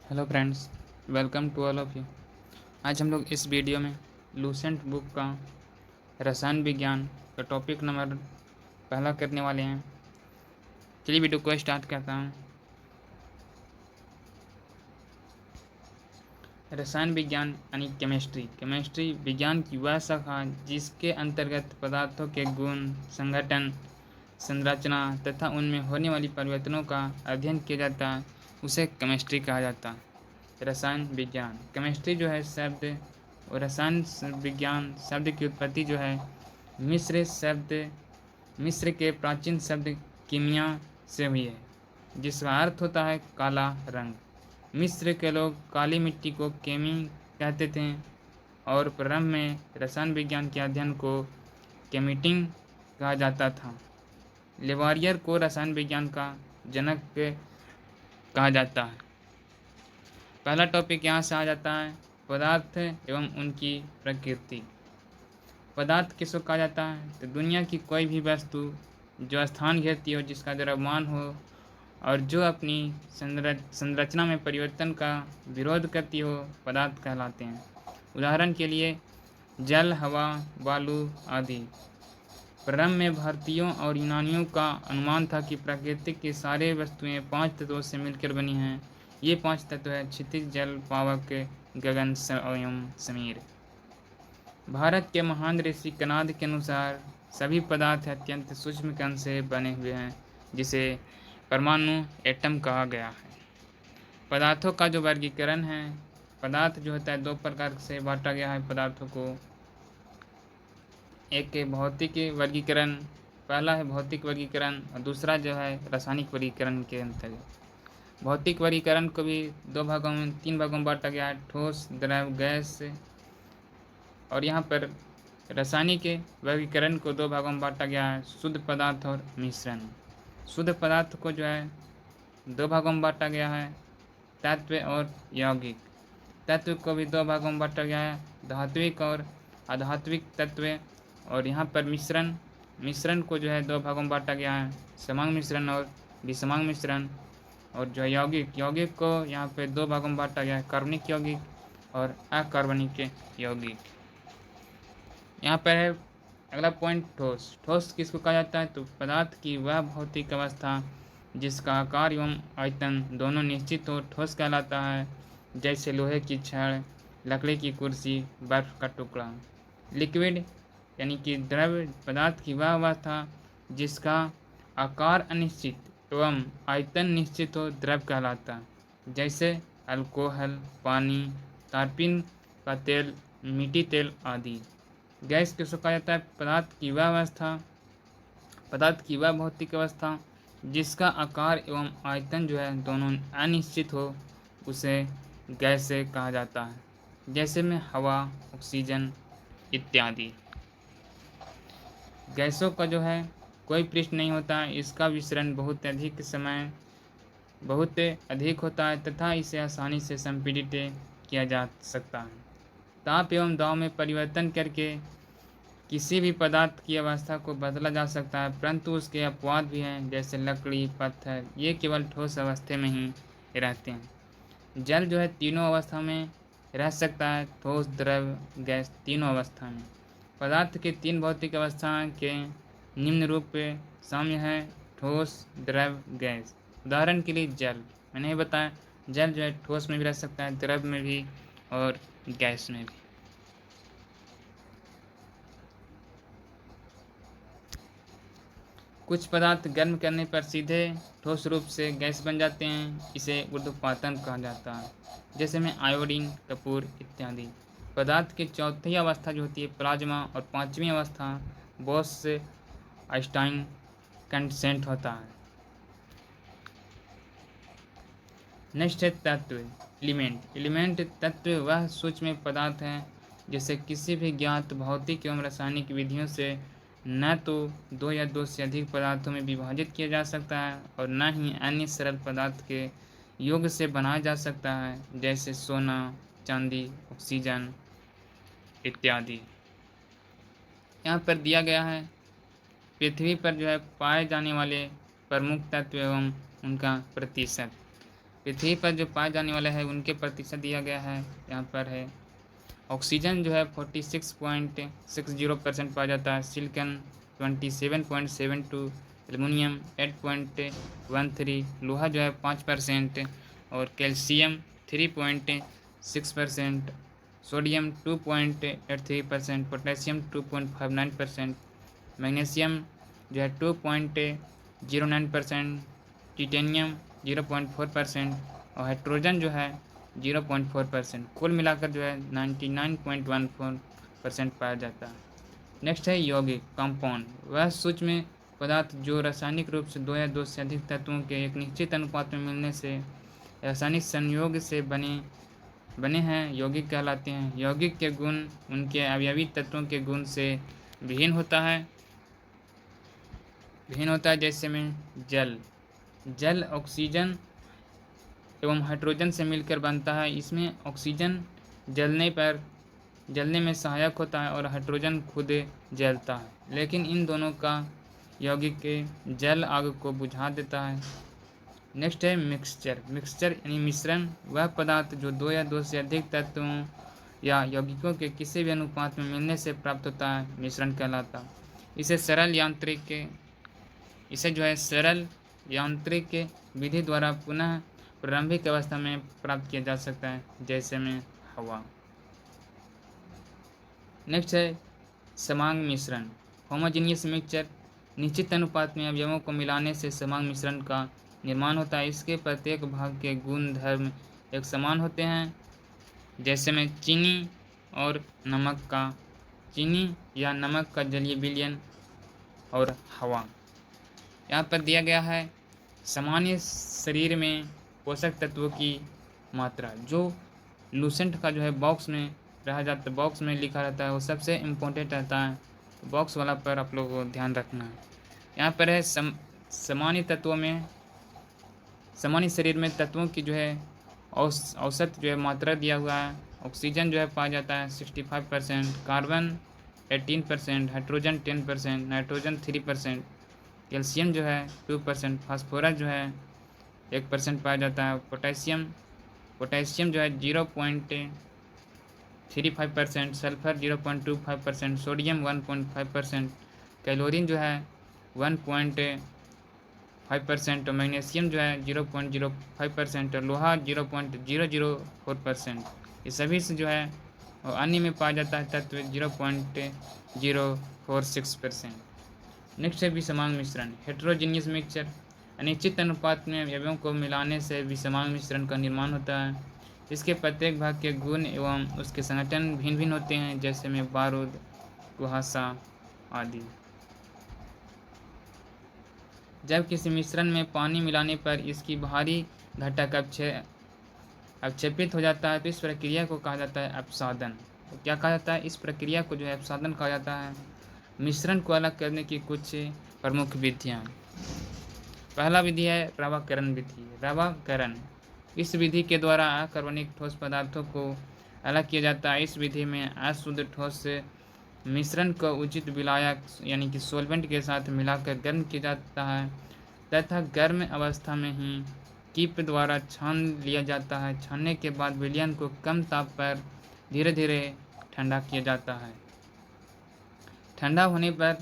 Hello friends, welcome to all of you. आज हम लोग इस वीडियो में लूसेंट बुक का रसायन विज्ञान का टॉपिक नंबर पहला करने वाले हैं। चलिए वीडियो को स्टार्ट करता हूँ। रसायन विज्ञान यानी केमिस्ट्री विज्ञान की वह शाखा जिसके अंतर्गत पदार्थों के गुण, संगठन, संरचना तथा उनमें होने वाली परिवर्तनों का अध्ययन किया जाता है, उसे केमिस्ट्री कहा जाता है। रसायन विज्ञान केमिस्ट्री जो है शब्द और रसायन विज्ञान शब्द की उत्पत्ति जो है मिस्र के प्राचीन शब्द कीमिया से हुई है, जिसका अर्थ होता है काला रंग। मिस्र के लोग काली मिट्टी को केमी कहते थे और प्रारंभ में रसायन विज्ञान के अध्ययन को केमिटिंग कहा जाता था। लेवारियर को रसायन विज्ञान का जनक कहा जाता है। पहला टॉपिक यहाँ से आ जाता है, पदार्थ एवं उनकी प्रकृति। पदार्थ किसको कहा जाता है? तो दुनिया की कोई भी वस्तु जो स्थान घेरती हो, जिसका द्रव्यमान हो और जो अपनी संरचना में परिवर्तन का विरोध करती हो, पदार्थ कहलाते हैं। उदाहरण के लिए जल, हवा, बालू आदि। प्रारंभ में भारतीयों और यूनानियों का अनुमान था कि प्रकृति की सारी वस्तुएं 5 तत्वों से मिलकर बनी हैं। ये 5 तत्व है क्षितिज, जल, पावक, गगन एवं समीर। भारत के महान ऋषि कनाद के अनुसार सभी पदार्थ अत्यंत सूक्ष्म कण से बने हुए हैं, जिसे परमाणु एटम कहा गया है। पदार्थों का जो वर्गीकरण है, पदार्थ जो होता है 2 प्रकार से बांटा गया है पदार्थों को। एक भौतिक वर्गीकरण, पहला है भौतिक वर्गीकरण और दूसरा जो है रासायनिक वर्गीकरण के अंतर्गत। भौतिक वर्गीकरण को भी 3 भागों में बांटा गया है, ठोस, द्रव, गैस। और यहाँ पर रासायनिक वर्गीकरण को 2 भागों में बांटा गया है, शुद्ध पदार्थ और मिश्रण। शुद्ध पदार्थ को जो है 2 भागों में बांटा गया है, तत्व और यौगिक। तत्व को भी 2 भागों में बांटा गया है, धात्विक और अधात्विक तत्व। और यहाँ पर मिश्रण को जो है 2 भागों में बांटा गया है, समांग मिश्रण और विषमांग मिश्रण। और जो यौगिक को यहाँ पे 2 भागों में बांटा गया है, कार्बनिक यौगिक और अकार्बनिक यौगिक। यहाँ पर है अगला पॉइंट, ठोस किसको कहा जाता है? तो पदार्थ की वह भौतिक अवस्था जिसका आकार एवं आयतन दोनों निश्चित हो, ठोस कहलाता है। जैसे लोहे की छड़, लकड़ी की कुर्सी, बर्फ का टुकड़ा। लिक्विड यानी कि द्रव पदार्थ की वह अवस्था जिसका आकार अनिश्चित एवं आयतन निश्चित हो, द्रव कहलाता है। जैसे अल्कोहल, पानी, तारपीन का तेल, मीठी तेल आदि। गैस किसको कहा जाता है? पदार्थ की वह भौतिक अवस्था जिसका आकार एवं आयतन जो है दोनों अनिश्चित हो, उसे गैस से कहा जाता है। जैसे में हवा, ऑक्सीजन इत्यादि। गैसों का जो है कोई पृष्ठ नहीं होता है, इसका विसरण बहुत अधिक होता है तथा इसे आसानी से संपीड़ित किया जा सकता है। ताप एवं दाब में परिवर्तन करके किसी भी पदार्थ की अवस्था को बदला जा सकता है, परंतु उसके अपवाद भी हैं, जैसे लकड़ी, पत्थर, ये केवल ठोस अवस्था में ही रहते हैं। जल जो है तीनों अवस्था में रह सकता है, ठोस, द्रव, गैस, तीनों अवस्था में। पदार्थ के 3 भौतिक अवस्थाएं के निम्न रूप साम्य है, ठोस, द्रव, गैस। उदाहरण के लिए जल, मैंने ही बताया जल जो है ठोस में भी रह सकता है, द्रव में भी और गैस में भी। कुछ पदार्थ गर्म करने पर सीधे ठोस रूप से गैस बन जाते हैं, इसे ऊर्ध्वपातन कहा जाता है। जैसे में आयोडीन, कपूर इत्यादि। पदार्थ की चौथी अवस्था जो होती है प्लाज्मा और 5वीं अवस्था बोस आइंस्टाइन कंडेंसेट होता है। नेक्स्ट है तत्व, एलिमेंट तत्व वह सूक्ष्म पदार्थ है जिसे किसी भी ज्ञात भौतिक एवं रासायनिक विधियों से न तो 2 या 2 से अधिक पदार्थों में विभाजित किया जा सकता है और न ही अन्य सरल पदार्थ के योग से बनाया जा सकता है, जैसे सोना, चांदी, ऑक्सीजन इत्यादि। यहाँ पर दिया गया है पृथ्वी पर जो है पाए जाने वाले प्रमुख तत्व एवं उनका प्रतिशत। पृथ्वी पर जो पाए जाने वाले हैं उनके प्रतिशत दिया गया है, यहाँ पर है। ऑक्सीजन जो है 46.60% पाया जाता है, सिलिकॉन 27.72, एल्युमिनियम 8.13, लोहा जो है 5% और कैल्शियम 3.6%, सोडियम 2.83%, पोटेशियम 2.59%, मैग्नीशियम जो है 2.09%, टिटेनियम 0.4% और हाइड्रोजन जो है 0.4%। कुल मिलाकर जो है 99.14% पाया जाता है। नेक्स्ट है यौगिक कंपाउंड, वह सूक्ष्म पदार्थ जो रासायनिक रूप से दो या दो से अधिक तत्वों के एक निश्चित अनुपात में मिलने से रासायनिक संयोग से बने हैं, यौगिक कहलाते हैं। यौगिक के गुण उनके अवयवी तत्वों के गुण से भिन्न होता है, जैसे में जल ऑक्सीजन एवं हाइड्रोजन से मिलकर बनता है। इसमें ऑक्सीजन जलने में सहायक होता है और हाइड्रोजन खुद जलता है, लेकिन इन दोनों का यौगिक के जल आग को बुझा देता है। नेक्स्ट है मिक्सचर यानी मिश्रण, वह पदार्थ जो दो या दो से अधिक तत्वों या यौगिकों के किसी भी अनुपात में मिलने से प्राप्त होता है, मिश्रण कहलाता है। इसे सरल यांत्रिक विधि द्वारा पुनः प्रारंभिक अवस्था में प्राप्त किया जा सकता है, जैसे में हवा। नेक्स्ट है समांग मिश्रण, होमोजेनियस मिक्सचर, निश्चित अनुपात में अवयवों को मिलाने से समांग मिश्रण का निर्माण होता है। इसके प्रत्येक भाग के गुण धर्म एक समान होते हैं, जैसे में चीनी या नमक का जलीय विलयन और हवा। यहाँ पर दिया गया है सामान्य शरीर में पोषक तत्वों की मात्रा, जो लूसेंट का जो है बॉक्स में लिखा रहता है, वो सबसे इम्पोर्टेंट रहता है। तो बॉक्स वाला पर आप लोगों को ध्यान रखना है। यहाँ पर है सामान्य शरीर में तत्वों की जो है औसत जो है मात्रा दिया हुआ है। ऑक्सीजन जो है पाया जाता है 65%, कार्बन 18%, हाइड्रोजन 10%, नाइट्रोजन 3%, कैल्शियम जो है 2%, फास्फोरस जो है 1% पाया जाता है, पोटेशियम जो है 0.35%, सल्फर 0.25%, सोडियम 1.5%, कैलोरीन जो है 1.5% और मैग्नीशियम जो है 0.05% और लोहा 0.004%। ये सभी से जो है और अन्य में पाया जाता है तत्व 0.046%। नेक्स्ट है विषमांग मिश्रण, हेटेरोजेनियस मिक्सचर, अनिश्चित अनुपात में अवयवों को मिलाने से विषमांग मिश्रण का निर्माण होता है। इसके प्रत्येक भाग के गुण एवं उसके संगठन भिन्न भिन्न होते हैं, जैसे में बारूद, कुहासा आदि। जब किसी मिश्रण में पानी मिलाने पर इसकी बाहरी घटक अवक्षेपित हो जाता है तो इस प्रक्रिया को कहा जाता है अपसादन। तो क्या कहा जाता है, इस प्रक्रिया को जो है अपसादन कहा जाता है। मिश्रण को अलग करने की कुछ प्रमुख विधियाँ। पहला विधि है रवाकरण विधि। इस विधि के द्वारा अकार्बनिक ठोस पदार्थों को अलग किया जाता है। इस विधि में अशुद्ध ठोस मिश्रण को उचित विलायक यानी कि सोलवेंट के साथ मिलाकर गर्म किया जाता है तथा गर्म अवस्था में ही कीप द्वारा छान लिया जाता है। छानने के बाद विलयन को कम ताप पर धीरे धीरे ठंडा किया जाता है। ठंडा होने पर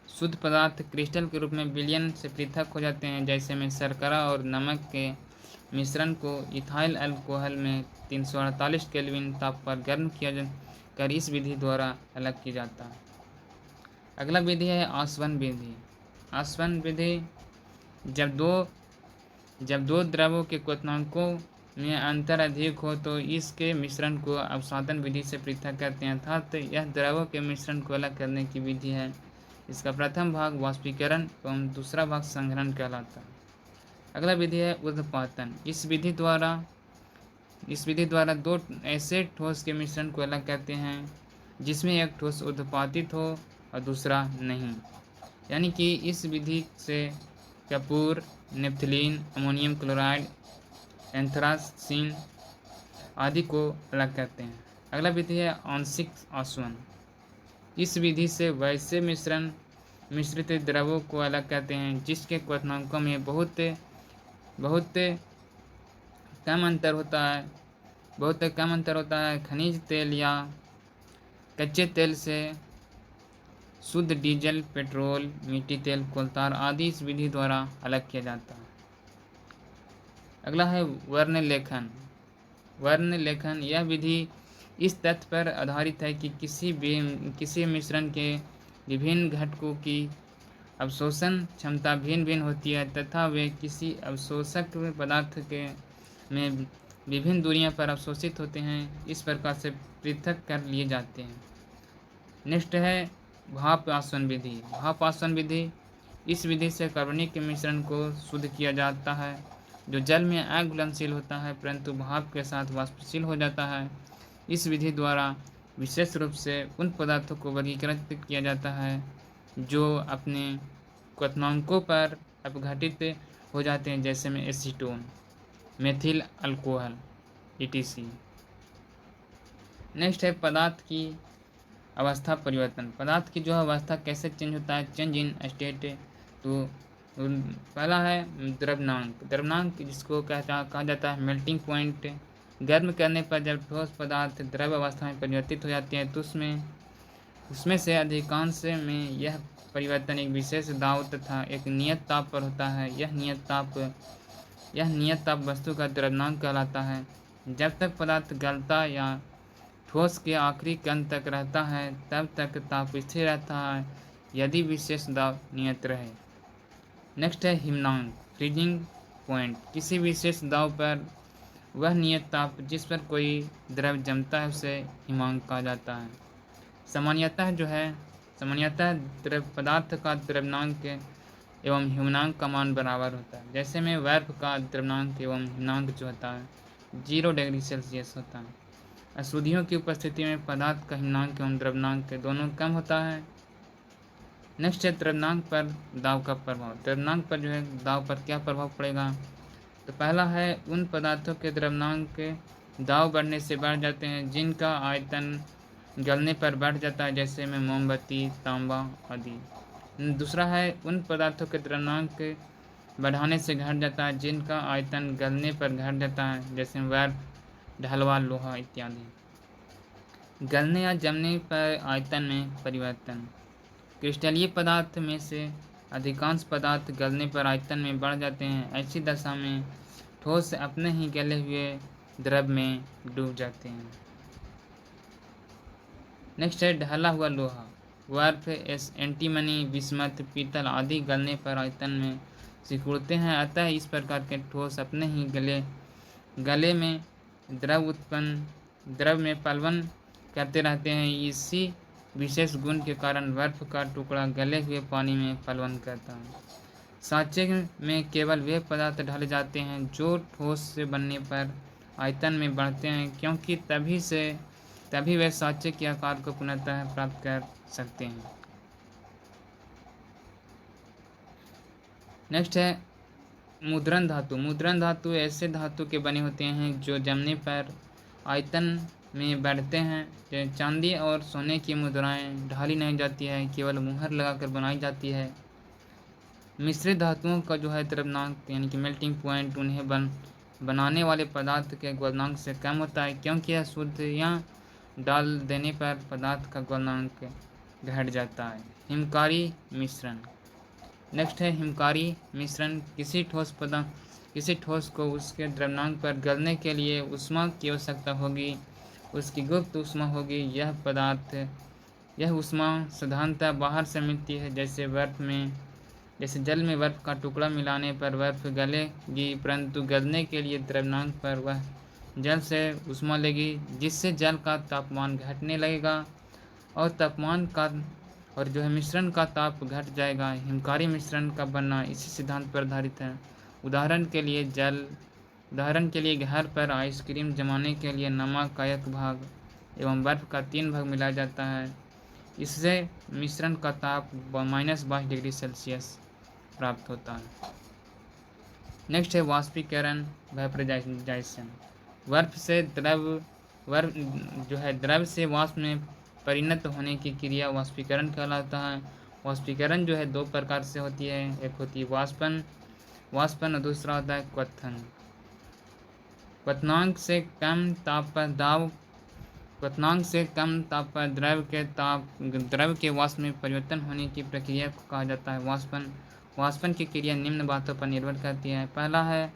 शुद्ध पदार्थ क्रिस्टल के रूप में विलयन से पृथक हो जाते हैं, जैसे में शर्करा और नमक के मिश्रण को इथाइल अल्कोहल में 348 केल्विन ताप पर गर्म किया कर इस विधि द्वारा अलग किया जाता है। अगला विधि है आसवन विधि। जब दो द्रवों के क्वथनांकों में अंतर अधिक हो तो इसके मिश्रण को अपसादन विधि से पृथक करते हैं, अर्थात यह द्रवों के मिश्रण को अलग करने की विधि है। इसका प्रथम भाग वाष्पीकरण एवं दूसरा भाग संघनन कहलाता है। अगला विधि है ऊर्ध्वपातन। इस विधि द्वारा दो ऐसे ठोस के मिश्रण को अलग करते हैं जिसमें एक ठोस ऊर्ध्वपातित हो और दूसरा नहीं, यानी कि इस विधि से Kapoor, naphthalene, ammonium chloride, anthracene आदि को अलग करते हैं। अगला विधि है आंशिक आसवन। इस विधि से वैसे मिश्रित द्रवों को अलग करते हैं जिसके क्वथनांकों में बहुत कम अंतर होता है, बहुत कम अंतर होता है खनिज तेल या कच्चे तेल से शुद्ध डीजल, पेट्रोल, मिट्टी तेल, कोलतार आदि इस विधि द्वारा अलग किया जाता है। अगला है वर्ण लेखन। वर्ण लेखन यह विधि इस तथ्य पर आधारित है कि किसी मिश्रण के विभिन्न घटकों की अवशोषण क्षमता भिन्न भिन्न होती है तथा वे किसी अवशोषक पदार्थ के में विभिन्न दूरियों पर अवशोषित होते हैं, इस प्रकार से पृथक कर लिए जाते हैं। नेक्स्ट है भाप आसवन विधि। भाप आसवन विधि, इस विधि से कार्बनिक के मिश्रण को शुद्ध किया जाता है जो जल में अघुलनशील होता है परंतु भाप के साथ वाष्पशील हो जाता है। इस विधि द्वारा विशेष रूप से उन पदार्थों को वर्गीकृत किया जाता है जो अपने क्वथनांकों पर अपघटित हो जाते हैं, जैसे में acetone, methyl alcohol etc। Next है पदार्थ की अवस्था परिवर्तन। पदार्थ की जो अवस्था कैसे चेंज होता है, चेंज इन स्टेट। तो पहला है द्रव्यनांक। द्रव्यनांक जिसको कहा जाता है मेल्टिंग पॉइंट। गर्म करने पर जब ठोस पदार्थ द्रव्य अवस्था में परिवर्तित हो जाती है तो उसमें से अधिकांश में यह परिवर्तन एक विशेष दाब तथा एक नियत ताप पर होता है। यह नियत ताप वस्तु का द्रव्यनांक कहलाता है। जब तक पदार्थ गलता या ठोस के आखिरी कण तक रहता है तब तक ताप स्थिर रहता है यदि विशेष दाब नियत रहे। नेक्स्ट है हिमांक, फ्रीजिंग पॉइंट। किसी विशेष दाब पर वह नियत ताप जिस पर कोई द्रव्य जमता है उसे हिमांक कहा जाता है। सामान्यतः द्रव्य पदार्थ का द्रव्यनांक एवं हिमांक का मान बराबर होता है। जैसे में बर्फ का द्रव्यनांक एवं हिमांक जो होता है 0 डिग्री सेल्सियस होता है। अशुद्धियों की उपस्थिति में पदार्थ का हिमांक एवं द्रव्यनांक दोनों कम होता है। नेक्स्ट है द्रव्यनांक पर दाब का प्रभाव। द्रव्यनांक पर जो है दाब पर क्या प्रभाव पड़ेगा, तो पहला है उन पदार्थों के द्रव्यनांक दाब बढ़ने से बढ़ जाते हैं जिनका आयतन गलने पर बढ़ जाता है, जैसे में मोमबत्ती, तांबा आदि। दूसरा है उन पदार्थों के द्रव्यनांक बढ़ाने से घट जाता है जिनका आयतन गलने पर घट जाता है, जैसे बर्फ, ढलवा, लोहा इत्यादि। गलने या जमने पर आयतन में परिवर्तन। क्रिस्टलीय पदार्थ में से अधिकांश पदार्थ गलने पर आयतन में बढ़ जाते हैं। ऐसी दशा में ठोस अपने ही गले हुए द्रव में डूब जाते हैं। नेक्स्ट है ढला हुआ लोहा। बर्फ, एंटीमनी, बिस्मथ, पीतल आदि गलने पर आयतन में सिकुड़ते हैं, अतः इस प्रकार के ठोस अपने ही गले में द्रव में पलवन करते रहते हैं। इसी विशेष गुण के कारण बर्फ का टुकड़ा गले हुए पानी में पलवन करता है। सांचे में केवल वे पदार्थ ढल जाते हैं जो ठोस से बनने पर आयतन में बढ़ते हैं, क्योंकि तभी वे सांचे के आकार को पुनः प्राप्त कर सकते हैं। नेक्स्ट है मुद्रण धातु। मुद्रण धातु ऐसे धातु के बने होते हैं जो जमने पर आयतन में बढ़ते हैं। चांदी और सोने की मुद्राएं ढाली नहीं जाती है, केवल मुहर लगाकर बनाई जाती है। मिश्रित धातुओं का जो है द्रव्यनांक यानी कि मेल्टिंग पॉइंट उन्हें बनाने वाले पदार्थ के गलनांक से कम होता है, क्योंकि यह शुद्धियाँ डाल देने पर पदार्थ का गलनांक घट जाता है। हिमकारी मिश्रण। नेक्स्ट है हिमकारी मिश्रण। किसी ठोस को उसके द्रव्यनांक पर गलने के लिए ऊष्मा की आवश्यकता होगी, उसकी गुप्त ऊष्मा होगी। यह ऊष्मा साधारणतः बाहर से मिलती है, जैसे जल में बर्फ का टुकड़ा मिलाने पर बर्फ गलेगी, परंतु गलने के लिए द्रव्यनांक पर वह जल से ऊष्मा लेगी, जिससे जल का तापमान घटने लगेगा और जो है मिश्रण का ताप घट जाएगा। हिमकारी मिश्रण का बनना इसी सिद्धांत पर आधारित है। उदाहरण के लिए घर पर आइसक्रीम जमाने के लिए नमक का 1 भाग एवं बर्फ का 3 भाग मिलाया जाता है। इससे मिश्रण का ताप -22 डिग्री सेल्सियस प्राप्त होता है। नेक्स्ट है वाष्पीकरण, वेपराइजेशन। द्रव से वाष्प में परिणत होने की क्रिया वाष्पीकरण कहलाता है। वाष्पीकरण जो है 2 प्रकार से होती है, एक होती है वाष्पन और दूसरा होता है क्वथन। क्वथनांक से कम ताप पर दाब क्वथनांक से कम ताप पर द्रव के वाष्प में परिवर्तन होने की प्रक्रिया को कहा जाता है वाष्पन। वाष्पन की क्रिया निम्न बातों पर निर्भर करती है। पहला है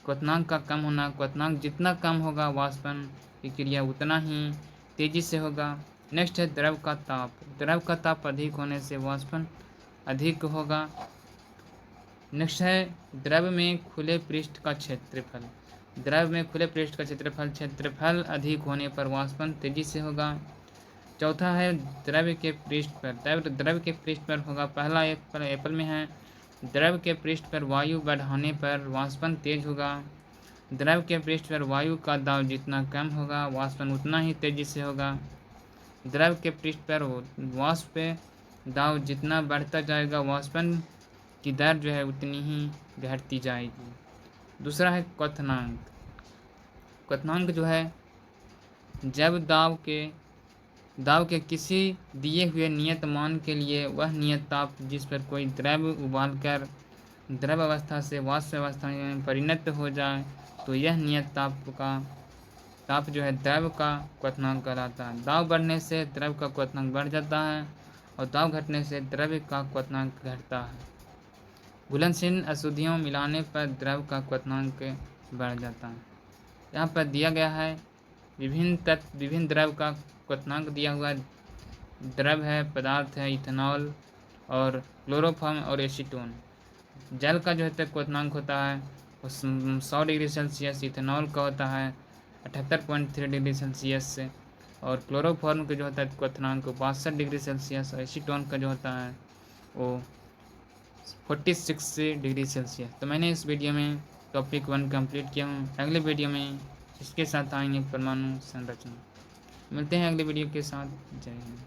क्वथनांक का कम होना। क्वथनांक जितना कम होगा वाष्पन की क्रिया उतना ही तेजी से होगा। नेक्स्ट है द्रव का ताप। द्रव का ताप अधिक होने से वाष्पन अधिक होगा। नेक्स्ट है द्रव में खुले पृष्ठ का क्षेत्रफल। द्रव में खुले पृष्ठ का क्षेत्रफल अधिक होने पर वाष्पन तेजी से होगा। चौथा है द्रव के पृष्ठ पर। द्रव के पृष्ठ पर होगा। पहला एप्पल में है द्रव के पृष्ठ पर वायु बढ़ाने पर वाष्पन तेज होगा। द्रव के पृष्ठ पर वायु का दाब जितना कम होगा वाष्पन उतना ही तेजी से होगा। द्रव के पृष्ठ पर वाष्प दाब जितना बढ़ता जाएगा वाष्पन की दर जो है उतनी ही घटती जाएगी। दूसरा है क्वथनांक। क्वथनांक जो है जब दाब के किसी दिए हुए नियत मान के लिए वह नियत ताप जिस पर कोई द्रव उबालकर द्रव अवस्था से वाष्प अवस्था में परिणत हो जाए तो यह नियत ताप जो है द्रव का क्वथनांक कहलाता है। दाब बढ़ने से द्रव का क्वथनांक बढ़ जाता है और दाब घटने से द्रव का क्वथनांक घटता है। घुलनशील अशुद्धियों मिलाने पर द्रव का क्वथनांक बढ़ जाता है। यहाँ पर दिया गया है विभिन्न द्रव का क्वथनांक दिया हुआ द्रव है पदार्थ है इथेनॉल और क्लोरोफॉर्म और एसीटोन। जल का जो है क्वथनांक होता है 100 डिग्री सेल्सियस। इथेनॉल का होता है 78.3 डिग्री सेल्सियस से और क्लोरोफॉर्म का जो होता है क्वथनांक 62 डिग्री सेल्सियस और एसीटोन का जो होता है वो 46 डिग्री सेल्सियस। तो मैंने इस वीडियो में टॉपिक 1 कंप्लीट किया हूँ। अगले वीडियो में इसके साथ आएंगे परमाणु संरचना। मिलते हैं अगले वीडियो के साथ। जय हिंद।